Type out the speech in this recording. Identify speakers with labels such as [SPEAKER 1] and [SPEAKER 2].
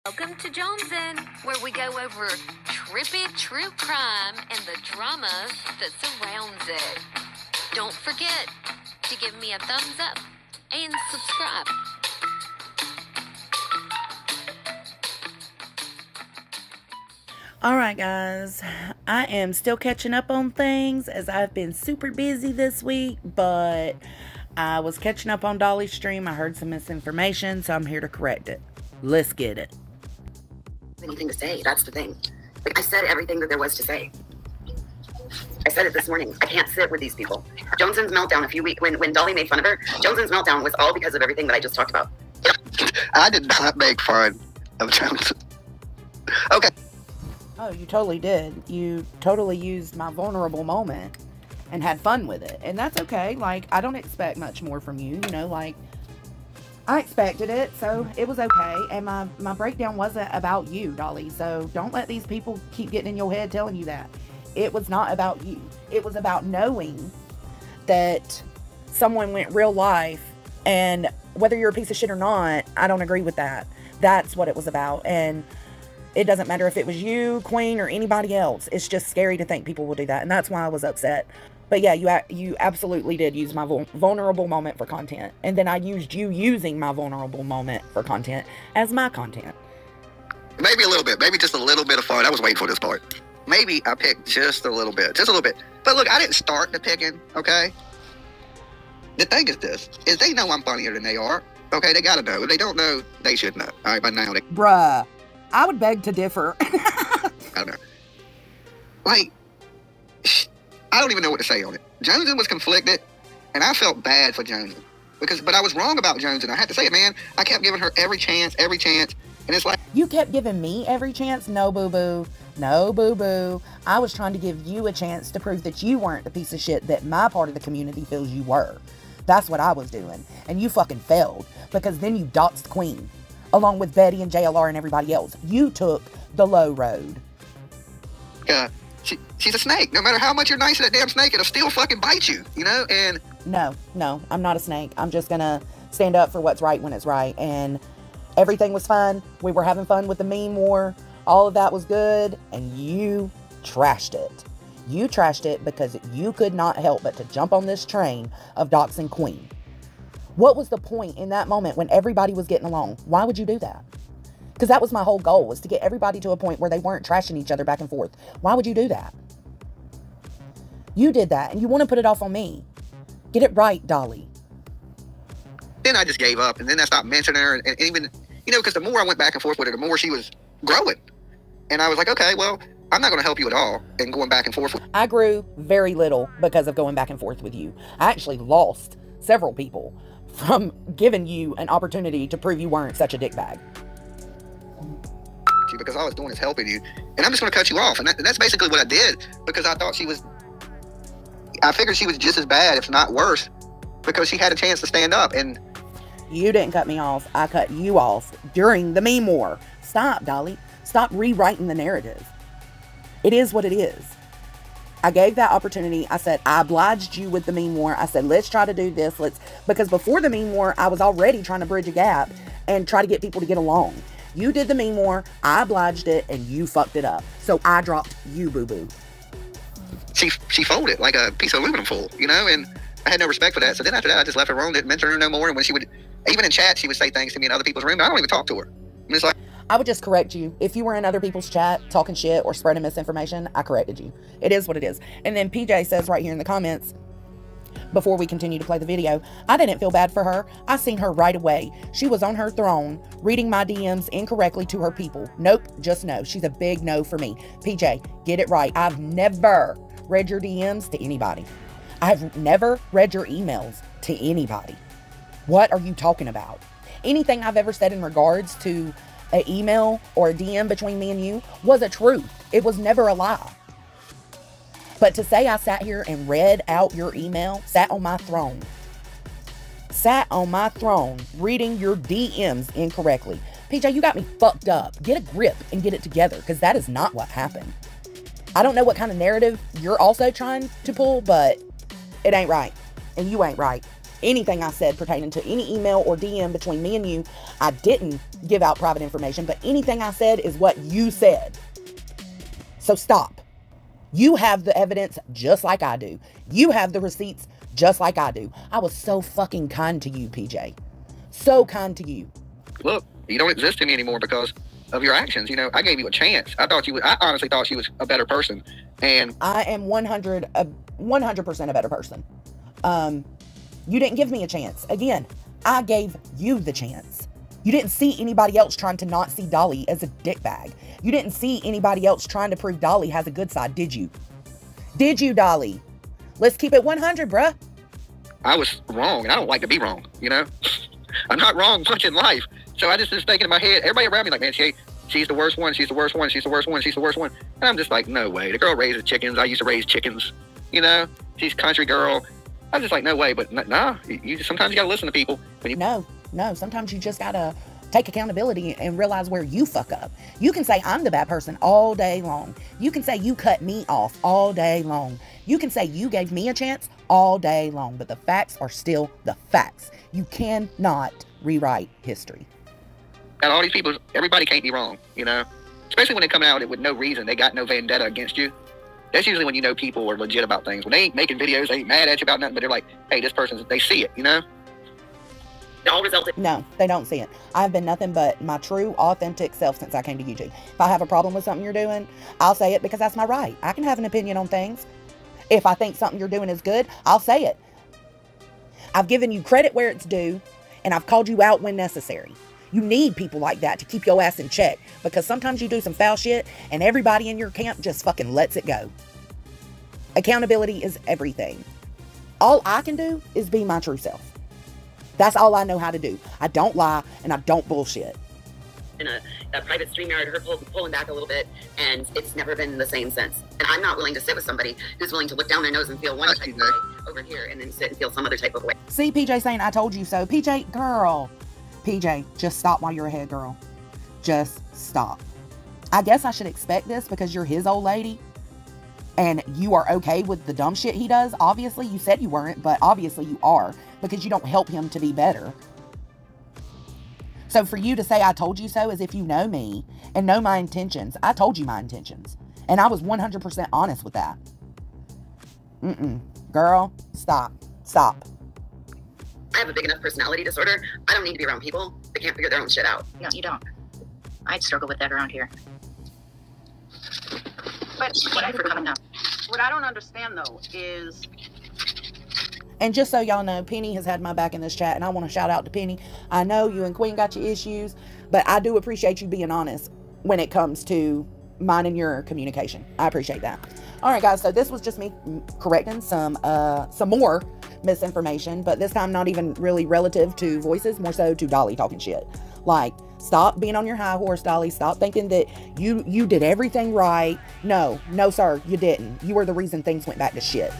[SPEAKER 1] Welcome to Jonesin, where we go over trippy true crime and the dramas that surrounds it. Don't forget to give me a thumbs up and subscribe.
[SPEAKER 2] Alright guys, I am still catching up on things as I've been super busy this week, but I was catching up on Dolly's stream. I heard some misinformation, so I'm here to correct it. Let's get it.
[SPEAKER 3] Anything to say, that's the thing. Like, I said everything that there was to say. I said it this morning. I can't sit with these people. Jonesin's meltdown a few weeks, when Dolly made fun of her, Jonesin's meltdown was all because of everything that I just talked about.
[SPEAKER 4] I did not make fun of Jonesin. Okay.
[SPEAKER 2] Oh, you totally did. You totally used my vulnerable moment and had fun with it. And that's okay. Like, I don't expect much more from you. You know, like, I expected it, so it was okay. And my breakdown wasn't about you, Dolly. So don't let these people keep getting in your head telling you that. It was not about you. It was about knowing that someone went real life, and whether you're a piece of shit or not, I don't agree with that. That's what it was about. And it doesn't matter if it was you, Queen, or anybody else. It's just scary to think people will do that. And that's why I was upset. But yeah, you absolutely did use my vulnerable moment for content. And then I used you using my vulnerable moment for content as my content.
[SPEAKER 4] Maybe a little bit. Maybe just a little bit of fun. I was waiting for this part. Maybe I picked just a little bit. Just a little bit. But look, I didn't start the picking, okay? The thing is this, is they know I'm funnier than they are. Okay, they gotta know. If they don't know, they should know. All right, by now they...
[SPEAKER 2] Bruh. I would beg to differ.
[SPEAKER 4] I don't know. Like, I don't even know what to say on it. Jonesin was conflicted, and I felt bad for Jonesin. But I was wrong about Jonesin. I had to say it, man. I kept giving her every chance, and it's like...
[SPEAKER 2] You kept giving me every chance? No, boo-boo. No, boo-boo. I was trying to give you a chance to prove that you weren't the piece of shit that my part of the community feels you were. That's what I was doing. And you fucking failed, because then you doxed Queen, along with Betty and JLR and everybody else. You took the low road.
[SPEAKER 4] She's a snake. No matter how much you're nice to that damn snake, it'll still fucking bite you, you know? And
[SPEAKER 2] No, I'm not a snake. I'm just gonna stand up for what's right when it's right. And everything was fun. We were having fun with the meme war. All of that was good. And you trashed it. You trashed it because you could not help but to jump on this train of doxing Queen. What was the point in that moment when everybody was getting along? Why would you do that? Because that was my whole goal, was to get everybody to a point where they weren't trashing each other back and forth. Why would you do that? You did that, and you want to put it off on me. Get it right, Dolly.
[SPEAKER 4] Then I just gave up, and then I stopped mentioning her, and even, you know, because the more I went back and forth with her, the more she was growing. And I was like, okay, well, I'm not going to help you at all, and going back and forth.
[SPEAKER 2] I grew very little because of going back and forth with you. I actually lost several people from giving you an opportunity to prove you weren't such a dickbag.
[SPEAKER 4] Because all I was doing is helping you, and I'm just going to cut you off. And that's basically what I did, because I thought I figured she was just as bad, if not worse, because she had a chance to stand up. And
[SPEAKER 2] you didn't cut me off. I cut you off during the meme war. Stop, Dolly. Stop rewriting the narrative. It is what it is. I gave that opportunity. I said, I obliged you with the meme war. I said, let's try to do this. Because before the meme war, I was already trying to bridge a gap and try to get people to get along. You did the meme war, I obliged it, and you fucked it up. So I dropped you, boo-boo.
[SPEAKER 4] She folded like a piece of aluminum foil, you know, and I had no respect for that. So then after that, I just left her alone, didn't mention her no more. And when she would, even in chat, she would say things to me in other people's rooms. I don't even talk to her. And it's like,
[SPEAKER 2] I would just correct you. If you were in other people's chat talking shit or spreading misinformation, I corrected you. It is what it is. And then PJ says right here in the comments, before we continue to play the video, I didn't feel bad for her. I seen her right away. She was on her throne, reading my DMs incorrectly to her people. Nope, just no. She's a big no for me. PJ, get it right. I've never read your DMs to anybody. I've never read your emails to anybody. What are you talking about? Anything I've ever said in regards to an email or a DM between me and you was a truth. It was never a lie. But to say I sat here and read out your email, sat on my throne, reading your DMs incorrectly. PJ, you got me fucked up. Get a grip and get it together, because that is not what happened. I don't know what kind of narrative you're also trying to pull, but it ain't right. And you ain't right. anything I said pertaining to any email or DM between me and you. I didn't give out private information, but anything I said is what you said. So stop. You have the evidence just like I do. You have the receipts just like I do. I was so fucking kind to you, PJ. So kind to you.
[SPEAKER 4] Look, you don't exist to me anymore because of your actions. You know, I gave you a chance. I honestly thought she was a better person. And
[SPEAKER 2] I am 100% a better person. You didn't give me a chance. Again, I gave you the chance. You didn't see anybody else trying to not see Dolly as a dickbag. You didn't see anybody else trying to prove Dolly has a good side, did you? Did you, Dolly? Let's keep it 100, bruh.
[SPEAKER 4] I was wrong, and I don't like to be wrong, you know? I'm not wrong much in life. So I just was thinking in my head, everybody around me like, man, she's the worst one, she's the worst one, she's the worst one, she's the worst one. And I'm just like, no way. The girl raises chickens. I used to raise chickens, you know? She's a country girl. I'm just like, no way. But nah, sometimes you got to listen to people. When you
[SPEAKER 2] No, sometimes you just got to take accountability and realize where you fuck up. You can say I'm the bad person all day long. You can say you cut me off all day long. You can say you gave me a chance all day long. But the facts are still the facts. You cannot rewrite history.
[SPEAKER 4] got all these people, everybody can't be wrong, you know? Especially when they come out with no reason. They got no vendetta against you. That's usually when you know people are legit about things. When they ain't making videos, they ain't mad at you about nothing, but they're like, hey, this person, they see it, you know?
[SPEAKER 3] It all resulted.
[SPEAKER 2] No, they don't see it. I've been nothing but my true, authentic self since I came to YouTube. If I have a problem with something you're doing, I'll say it because that's my right. I can have an opinion on things. If I think something you're doing is good, I'll say it. I've given you credit where it's due, and I've called you out when necessary. You need people like that to keep your ass in check, because sometimes you do some foul shit and everybody in your camp just fucking lets it go. Accountability is everything. All I can do is be my true self. That's all I know how to do. I don't lie and I don't bullshit.
[SPEAKER 3] In a private StreamYard, her pulling back a little bit, and it's never been the same since. And I'm not willing to sit with somebody who's willing to look down their nose and feel one type of way over here and then sit and feel some other type of way.
[SPEAKER 2] See, PJ saying, I told you so. PJ, girl. PJ, just stop while you're ahead, girl. Just stop. I guess I should expect this because you're his old lady and you are okay with the dumb shit he does. Obviously, you said you weren't, but obviously you are, because you don't help him to be better. So for you to say I told you so as if you know me and know my intentions, I told you my intentions. And I was 100% honest with that. Girl, stop. Stop.
[SPEAKER 3] I have a big enough personality disorder. I don't need to be around people that can't figure their own shit out.
[SPEAKER 5] No, you don't. I'd struggle with that around here. But thank you for coming up.
[SPEAKER 6] What I don't understand, though, is...
[SPEAKER 2] And just so y'all know, Penny has had my back in this chat, and I want to shout out to Penny. I know you and Queen got your issues, but I do appreciate you being honest when it comes to mine and your communication. I appreciate that. All right, guys, so this was just me correcting some more misinformation, but this time not even really relative to voices, more so to Dolly talking shit. Like, stop being on your high horse, Dolly. Stop thinking that you did everything right. No, sir, you didn't. You were the reason things went back to shit.